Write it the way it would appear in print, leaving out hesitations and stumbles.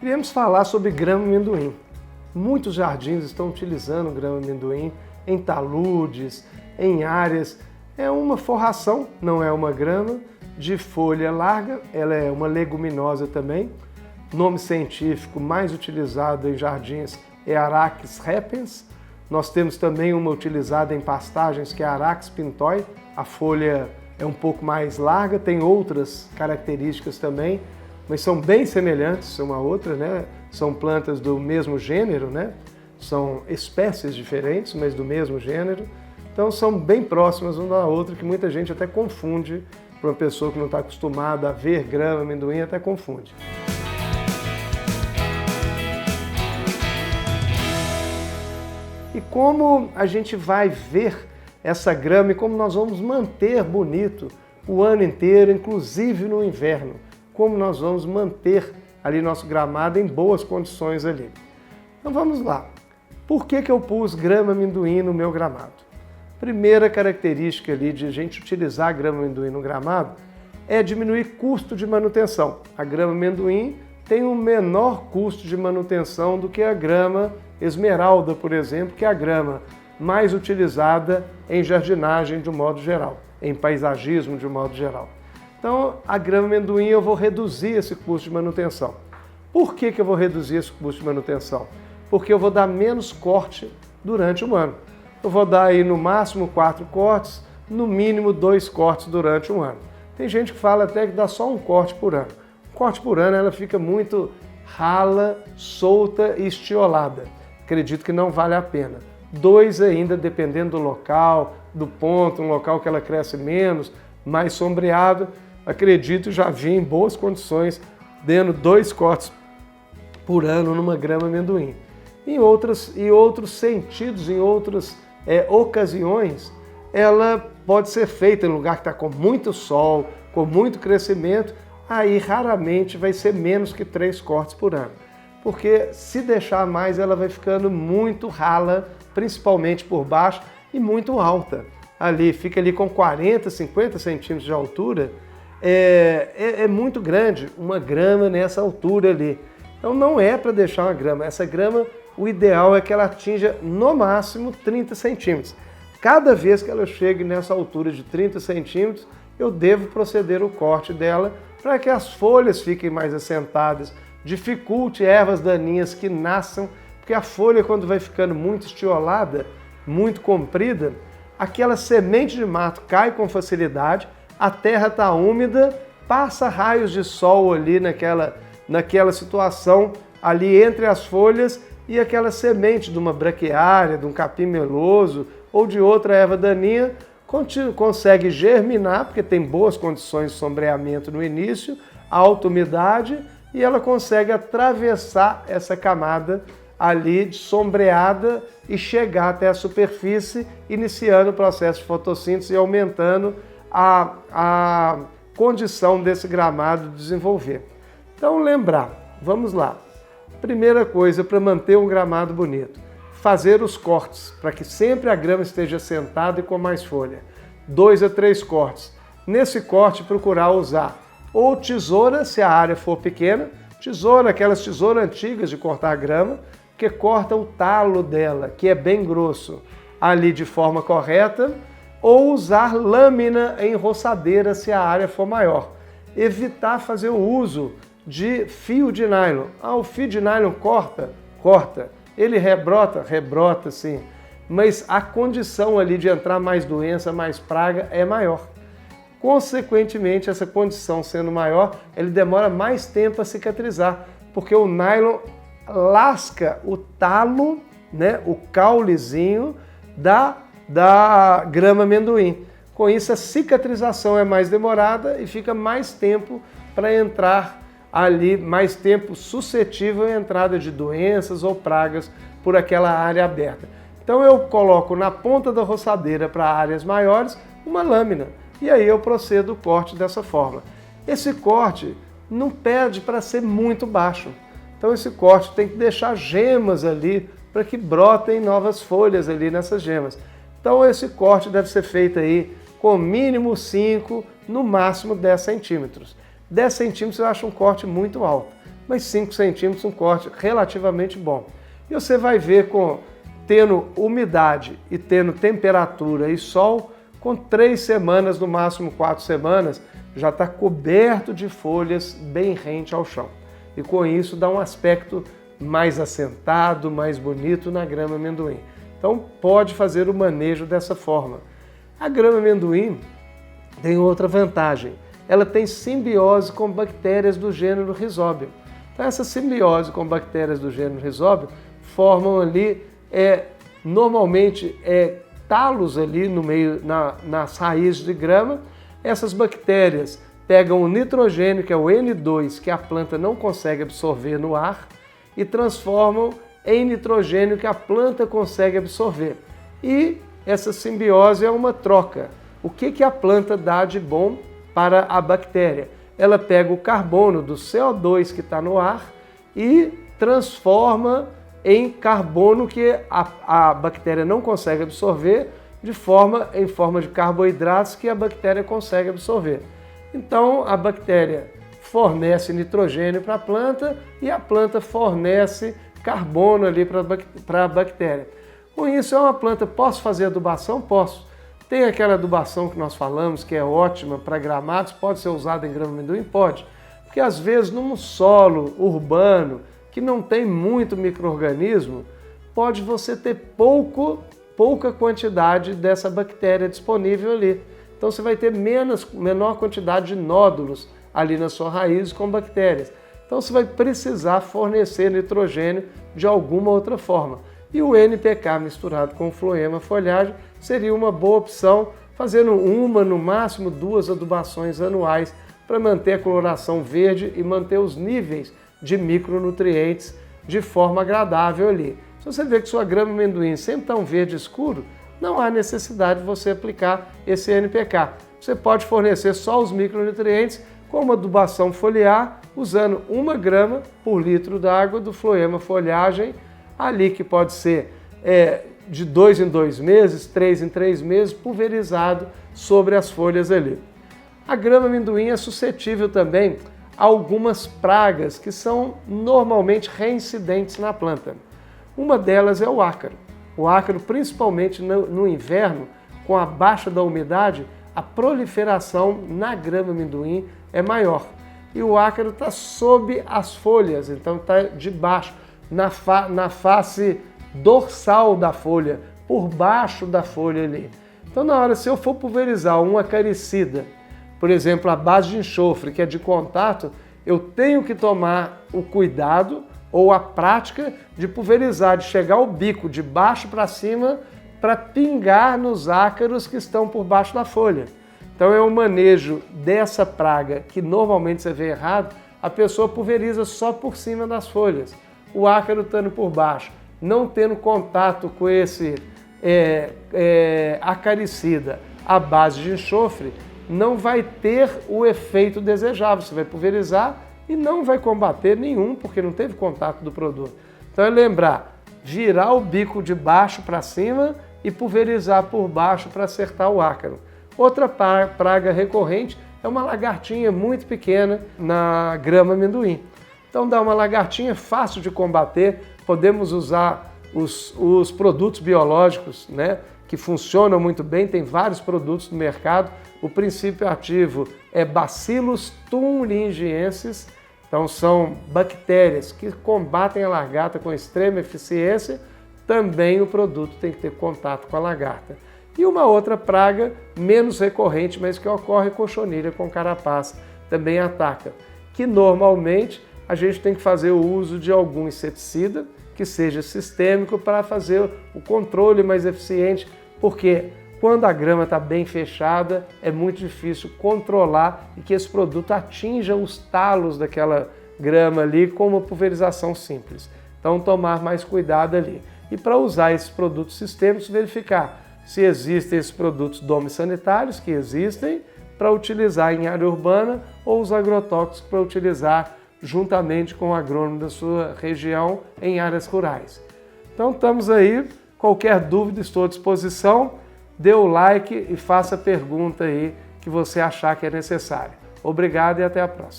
Queríamos falar sobre grama-amendoim. Muitos jardins estão utilizando grama-amendoim em taludes, em áreas. É uma forração, não é uma grama, de folha larga, ela é uma leguminosa também. Nome científico mais utilizado em jardins é Aracis repens. Nós temos também uma utilizada em pastagens que é Aracis pintoi. A folha é um pouco mais larga, tem outras características também, mas são bem semelhantes uma à outra, né? São plantas do mesmo gênero, né? São espécies diferentes, mas do mesmo gênero. Então são bem próximas uma da outra, que muita gente até confunde. Para uma pessoa que não está acostumada a ver grama, amendoim, até confunde. E como a gente vai ver essa grama e como nós vamos manter bonito o ano inteiro, inclusive no inverno, como nós vamos manter ali nosso gramado em boas condições ali. Então vamos lá. Por que eu pus grama amendoim no meu gramado? Primeira característica ali de a gente utilizar a grama amendoim no gramado é diminuir custo de manutenção. A grama amendoim tem um menor custo de manutenção do que a grama esmeralda, por exemplo, que é a grama mais utilizada em jardinagem de um modo geral, em paisagismo de um modo geral. Então, a grama amendoim eu vou reduzir esse custo de manutenção. Por que eu vou reduzir esse custo de manutenção? Porque eu vou dar menos corte durante o ano. Eu vou dar aí no máximo 4 cortes, no mínimo 2 cortes durante um ano. Tem gente que fala até que dá só um corte por ano. Um corte por ano ela fica muito rala, solta e estiolada. Acredito que não vale a pena. 2 ainda, dependendo do local, do ponto, um local que ela cresce menos, mais sombreado, acredito já vi em boas condições, dando 2 cortes por ano numa grama amendoim. Em outros sentidos, em outras ocasiões, ela pode ser feita em lugar que está com muito sol, com muito crescimento, aí raramente vai ser menos que 3 cortes por ano. Porque se deixar mais, ela vai ficando muito rala, principalmente por baixo, e muito alta. Fica ali com 40, 50 centímetros de altura, é muito grande uma grama nessa altura ali. Então não é para deixar uma grama. Essa grama, o ideal é que ela atinja no máximo 30 centímetros. Cada vez que ela chegue nessa altura de 30 centímetros, eu devo proceder o corte dela para que as folhas fiquem mais assentadas, dificulte ervas daninhas que nasçam, porque a folha, quando vai ficando muito estiolada, muito comprida, aquela semente de mato cai com facilidade, a terra está úmida, passa raios de sol ali naquela situação, ali entre as folhas, e aquela semente de uma braquiária, de um capim meloso ou de outra erva daninha consegue germinar, porque tem boas condições de sombreamento no início, alta umidade, e ela consegue atravessar essa camada ali de sombreada e chegar até a superfície, iniciando o processo de fotossíntese e aumentando a condição desse gramado de desenvolver. Então lembrar, vamos lá. Primeira coisa para manter um gramado bonito, fazer os cortes, para que sempre a grama esteja sentada e com mais folha. 2 a 3 cortes. Nesse corte, procurar usar ou tesoura, se a área for pequena, tesoura, aquelas tesouras antigas de cortar grama, que corta o talo dela, que é bem grosso, ali de forma correta, ou usar lâmina em roçadeira, se a área for maior. Evitar fazer o uso de fio de nylon. O fio de nylon corta? Corta. Ele rebrota? Rebrota sim. Mas a condição ali de entrar mais doença, mais praga é maior. Consequentemente, essa condição sendo maior, ele demora mais tempo a cicatrizar, porque o nylon lasca o talo, né, o caulezinho da grama amendoim. Com isso, a cicatrização é mais demorada e fica mais tempo para entrar ali, mais tempo suscetível à entrada de doenças ou pragas por aquela área aberta. Então eu coloco na ponta da roçadeira para áreas maiores uma lâmina e aí eu procedo o corte dessa forma. Esse corte não pede para ser muito baixo. Então esse corte tem que deixar gemas ali para que brotem novas folhas ali nessas gemas. Então esse corte deve ser feito aí com mínimo 5, no máximo 10 centímetros. 10 centímetros eu acho um corte muito alto. mas 5 centímetros, um corte relativamente bom. E você vai ver, tendo umidade e tendo temperatura e sol, com 3 semanas, no máximo 4 semanas, já está coberto de folhas bem rente ao chão. E com isso dá um aspecto mais assentado, mais bonito na grama amendoim. Então pode fazer o manejo dessa forma. A grama amendoim tem outra vantagem. Ela tem simbiose com bactérias do gênero Rhizóbio. Então essa simbiose com bactérias do gênero Rhizóbio formam ali, normalmente, talos ali no meio, nas raízes de grama. Essas bactérias pegam o nitrogênio, que é o N2, que a planta não consegue absorver no ar, e transformam em nitrogênio que a planta consegue absorver. E essa simbiose é uma troca. O que a planta dá de bom para a bactéria? Ela pega o carbono do CO2 que está no ar e transforma em carbono que a bactéria não consegue absorver em forma de carboidratos que a bactéria consegue absorver. Então a bactéria fornece nitrogênio para a planta e a planta fornece carbono ali para a bactéria. Com isso, é uma planta, posso fazer adubação? Posso. Tem aquela adubação que nós falamos, que é ótima para gramados, pode ser usada em grama amendoim? Pode. Porque às vezes num solo urbano, que não tem muito micro-organismo, pode você ter pouca quantidade dessa bactéria disponível ali. Então você vai ter menor quantidade de nódulos ali na sua raiz com bactérias. Então você vai precisar fornecer nitrogênio de alguma outra forma. E o NPK misturado com o Floema foliagem seria uma boa opção, fazendo uma, no máximo 2 adubações anuais para manter a coloração verde e manter os níveis de micronutrientes de forma agradável ali. Se você vê que sua grama amendoim sempre está um verde escuro, não há necessidade de você aplicar esse NPK. Você pode fornecer só os micronutrientes com uma adubação foliar, usando 1 grama por litro d'água do Floema foliagem, ali que pode ser de 2 em 2 meses, 3 em 3 meses, pulverizado sobre as folhas ali. A grama amendoim é suscetível também a algumas pragas que são normalmente reincidentes na planta. Uma delas é o ácaro. O ácaro, principalmente no inverno, com a baixa da umidade, a proliferação na grama amendoim é maior. E o ácaro está sob as folhas, então está debaixo, na face dorsal da folha, por baixo da folha ali. Então na hora, se eu for pulverizar um acaricida, por exemplo, a base de enxofre, que é de contato, eu tenho que tomar o cuidado ou a prática de pulverizar, de chegar o bico de baixo para cima para pingar nos ácaros que estão por baixo da folha. Então é um manejo dessa praga que normalmente você vê errado, a pessoa pulveriza só por cima das folhas. O ácaro estando por baixo, não tendo contato com esse acaricida à base de enxofre, não vai ter o efeito desejável. Você vai pulverizar e não vai combater nenhum, porque não teve contato do produto. Então é lembrar, virar o bico de baixo para cima e pulverizar por baixo para acertar o ácaro. Outra praga recorrente é uma lagartinha muito pequena na grama amendoim. Então dá uma lagartinha fácil de combater, podemos usar os produtos biológicos, né, que funcionam muito bem, tem vários produtos no mercado. O princípio ativo é Bacillus thuringiensis, então são bactérias que combatem a lagarta com extrema eficiência. Também o produto tem que ter contato com a lagarta. E uma outra praga menos recorrente, mas que ocorre, cochonilha com carapaz, também ataca, que normalmente a gente tem que fazer o uso de algum inseticida que seja sistêmico para fazer o controle mais eficiente, porque quando a grama está bem fechada, é muito difícil controlar e que esse produto atinja os talos daquela grama ali com uma pulverização simples. Então tomar mais cuidado ali. E para usar esses produtos sistêmicos, verificar se existem esses produtos domissanitários, que existem, para utilizar em área urbana, ou os agrotóxicos para utilizar juntamente com o agrônomo da sua região em áreas rurais. Então estamos aí, qualquer dúvida estou à disposição, dê o like e faça a pergunta aí que você achar que é necessária. Obrigado e até a próxima.